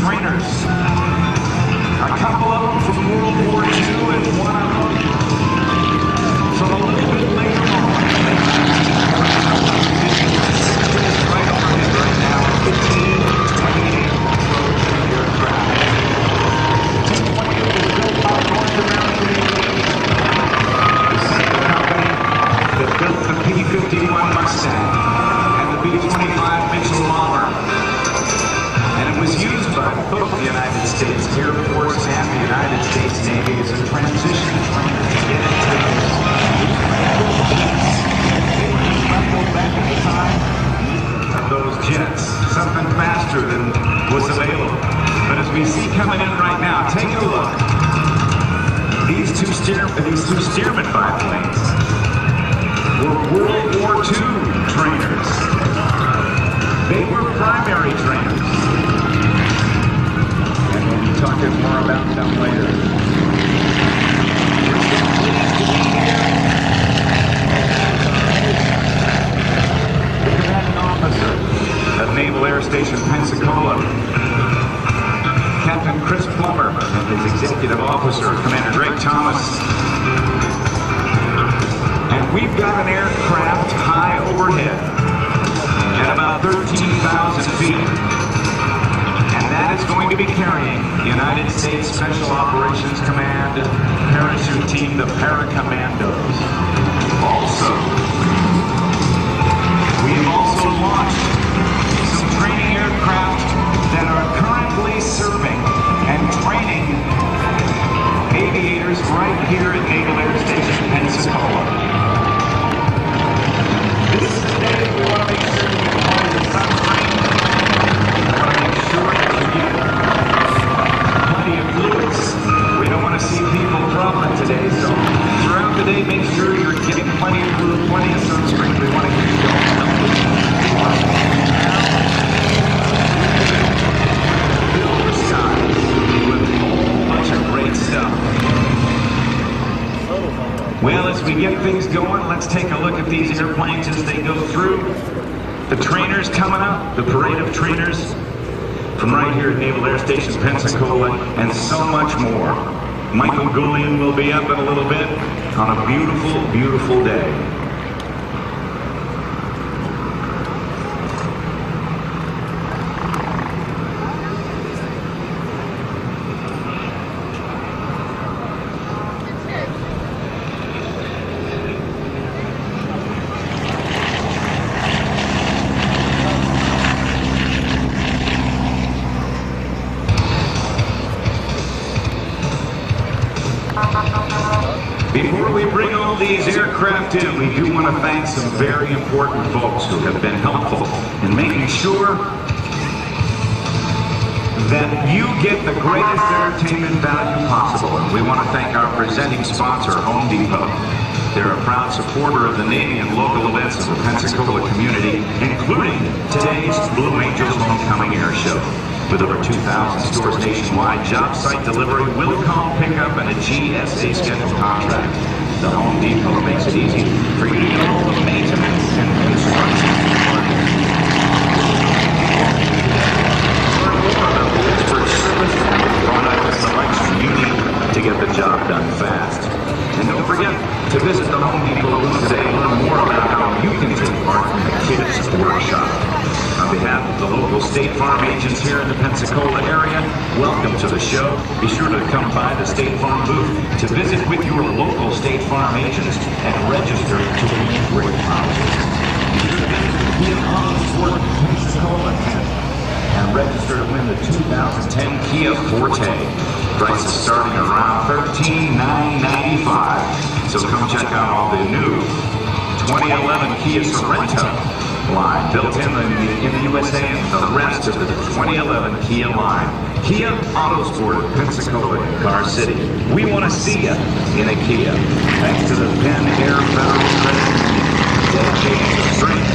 trainers. A couple of them from World War II and one of them from a little bit later on. Right overhead right now, the T-28 aircraft. T-28 was built by North American the same company that built the P-51 Mustang and the B-25 Mitchell bomber. And it was used by both the United States Air Force and the United States Navy as a transition trainer to get into those jets. They were incredible back at the time of those jets. Something faster than was available. But as we see coming in right now, take a look. These two Stearman biplanes were World War II trainers. They were primary trainers. And we'll be talking more about them later. We're so pleased to be here. The commanding officer of Naval Air Station Pensacola, Captain Chris Plummer, and his executive officer, Commander Greg Thomas. And we've got an aircraft high overhead at about 13,000 feet. And that is going to be carrying United States Special Operations Command parachute team, the Paracommandos. Also, we have also launched some training aircraft that are currently serving and training aviators right here at Naval Air Station Pensacola. This is the day that we want to make sure you get part of the sunscreen. We want to make sure that you get plenty of fluids. We don't want to see people dropping today, so throughout the day, make sure you're getting plenty of fluid, plenty of sunscreen. We want to keep you going healthy. Fill the sky with a whole bunch of great stuff. Well, as we get things going, let's take a look at these airplanes as they go through. The trainers coming up, the parade of trainers from right here at Naval Air Station Pensacola, and so much more. Michael Goulian will be up in a little bit on a beautiful, beautiful day. Before we bring all these aircraft in, we do want to thank some very important folks who have been helpful in making sure that you get the greatest entertainment value possible. And we want to thank our presenting sponsor, Home Depot. They're a proud supporter of the Navy and local events of the Pensacola community, including today's Blue Angels Homecoming Air Show. With over 2,000 stores nationwide, job site delivery, will call pickup, and a GSA scheduled contract. The Home Depot makes it easy for you to get all the maintenance and construction required. Learn more about the expert service and the product and selection you need to get the job done fast. And don't forget to visit the Home Depot booth today and learn more about how you can take part in the Kids Workshop. On behalf of the local State Farm agents here in the Pensacola area, welcome to the show. Be sure to come by the State Farm booth to visit with your local State Farm agents and register to win great prizes. Be sure to visit the Kia Auto Pensacola and register to win the 2010 Kia Forte. Prices starting around $13,995. So come check out all the new 2011 Kia Sorento line built in the USA and the rest of the 2011 Kia line. Kia Autosport, Pensacola, Car City. We want to see you in a Kia. Thanks to the Penn Air Federal Credit Union. Dedicated to strength,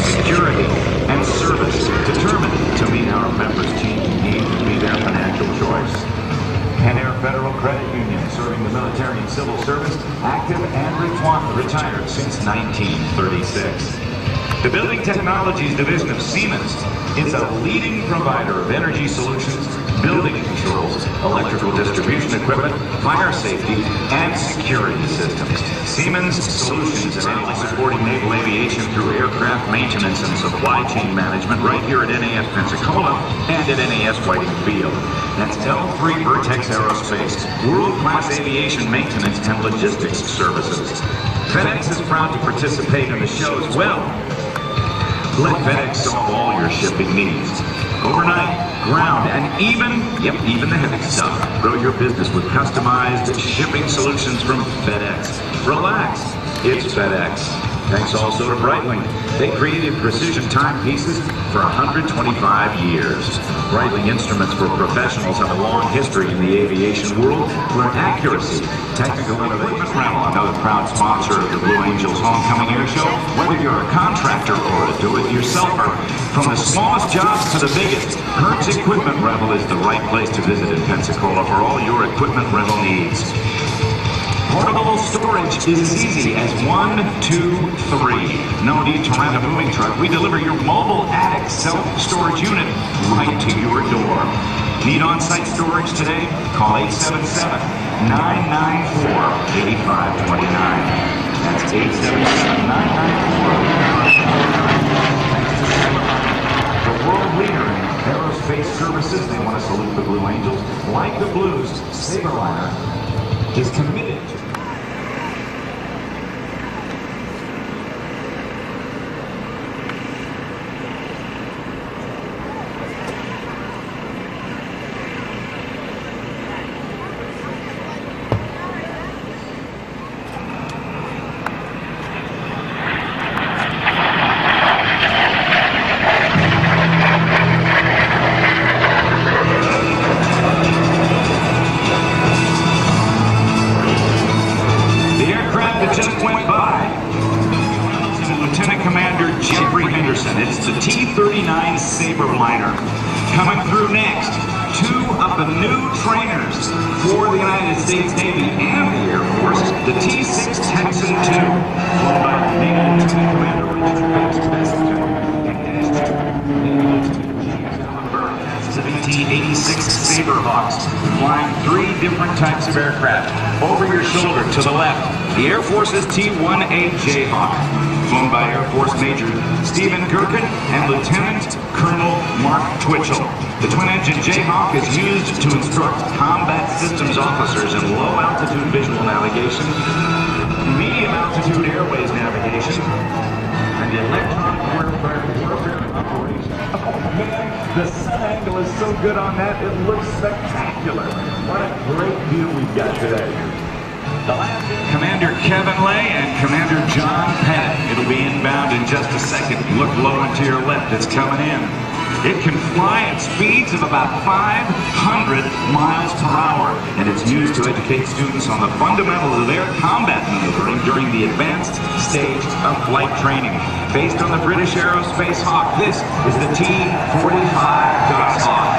security, and service, determined to meet our members' changing needs and be their financial choice. Penn Air Federal Credit Union, serving the military and civil service, active and retired since 1936. The Building Technologies Division of Siemens is a leading provider of energy solutions, building controls, electrical distribution equipment, fire safety, and security systems. Siemens Solutions and supporting naval aviation through aircraft maintenance and supply chain management right here at NAS Pensacola and at NAS Whiting Field. That's L3 Vertex Aerospace, world-class aviation maintenance and logistics services. FedEx is proud to participate in the show as well. Let FedEx solve all your shipping needs. Overnight, ground, and even the heavy stuff. Grow your business with customized shipping solutions from FedEx. Relax, it's FedEx. Thanks also to Breitling. They created precision timepieces for 125 years. Breitling instruments for professionals have a long history in the aviation world where accuracy, technical innovation, another proud sponsor of the Blue Angels Homecoming Airshow. Whether you're a contractor or a do-it-yourselfer, from the smallest jobs to the biggest, Hertz Equipment Rental is the right place to visit in Pensacola for all your equipment rental needs. Portable storage is as easy as 1, 2, 3. No need to rent a moving truck. We deliver your mobile attic self-storage unit right to your door. Need on-site storage today? Call 877-994-8529. That's 877-994-8529. The world leader in aerospace services. They want to salute the Blue Angels. Like the Blues, Sabreliner is committed to Lieutenant Commander Henderson. It's the T-39 Sabreliner. Coming through next, 2 of the new trainers for the United States Navy and the Air Force, the T-6 Texan II, flown by the Reynolds and Lieutenant Commander Allenburg. The T-86 Sabrehawks, flying 3 different types of aircraft. Over your shoulder to the left, the Air Force's T-1A Jayhawk, flown by Air Force Major Gurkin and Lieutenant Colonel Twitchel. The twin-engine Jayhawk is used to instruct combat systems officers in low-altitude visual navigation, medium-altitude airways navigation, and electronic warfare operation. Oh man, the sun angle is so good on that, it looks spectacular. What a great view we've got today. Commander Kevin Lay and Commander John Peddit. It'll be inbound in just a second. Look low and to your left, it's coming in. It can fly at speeds of about 500 miles per hour, and it's used to educate students on the fundamentals of air combat maneuvering during the advanced stage of flight training. Based on the British Aerospace Hawk, this is the T-45 Goshawk.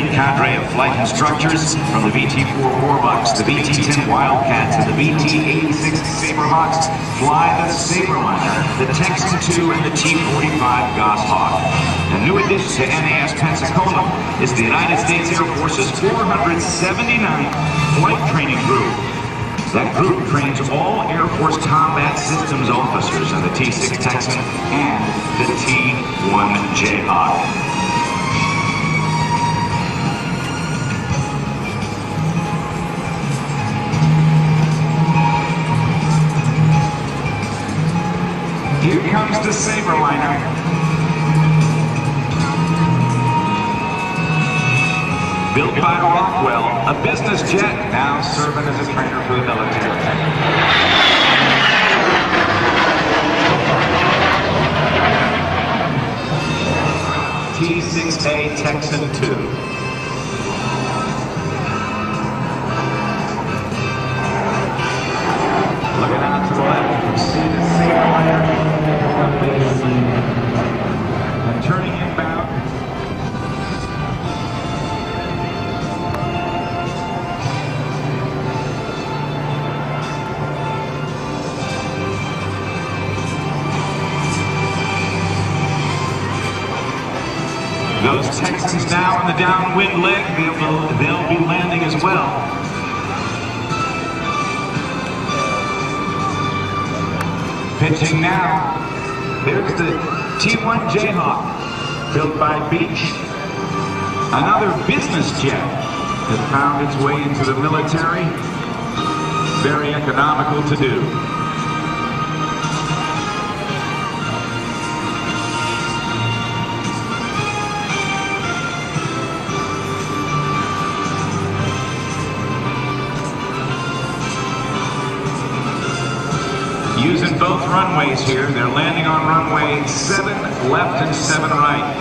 Cadre of flight instructors from the VT-4 Warbucks, the VT-10 Wildcats, and the VT-86 Sabrehawks fly the Sabreliner, the Texan II, and the T-45 Goshawk. A new addition to NAS Pensacola is the United States Air Force's 479th Flight Training Group. That group trains all Air Force combat systems officers in the T-6 Texan and the T-1A Jayhawk. Here comes the Sabreliner. Built by Rockwell, a business jet, now serving as a trainer for the military. T-6A Texan II. Looking out to the left, you can see the Sabreliner. And turning inbound. Those Texans now on the downwind leg, they'll be landing as well. Pitching now. There's the T-1A Jayhawk, built by Beach. Another business jet that found its way into the military. Very economical to do. Using both runways here. They're landing on runway 7 left and 7 right.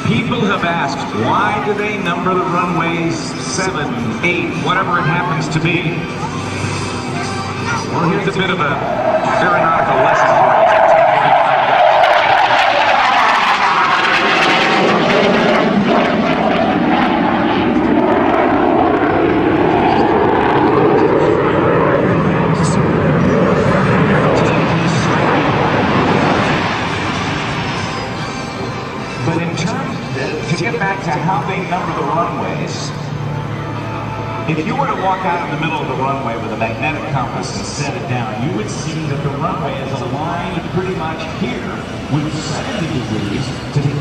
People have asked, why do they number the runways 7, 8, whatever it happens to be? Well, here's a bit of a aeronautical lesson for you. To how they number the runways. If you were to walk out in the middle of the runway with a magnetic compass and set it down, you would see that the runway is aligned pretty much here with 70 degrees to the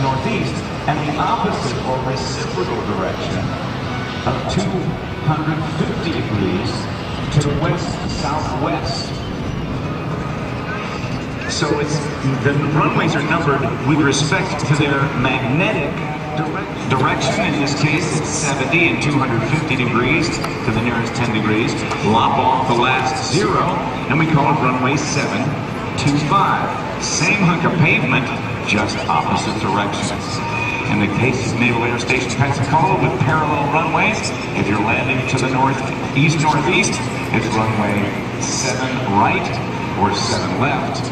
northeast, and the opposite or reciprocal direction of 250 degrees to the west-southwest. So the runways are numbered with respect to their magnetic direction. In this case, it's 70 and 250 degrees to the nearest 10 degrees. Lop off the last 0, and we call it runway 725. Same hunk of pavement, just opposite directions. In the case of Naval Air Station Pensacola with parallel runways, if you're landing to the northeast-northeast, it's runway 7 right or 7 left.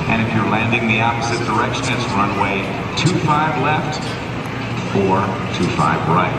And if you're landing the opposite direction, it's runway 25 left or 25 right.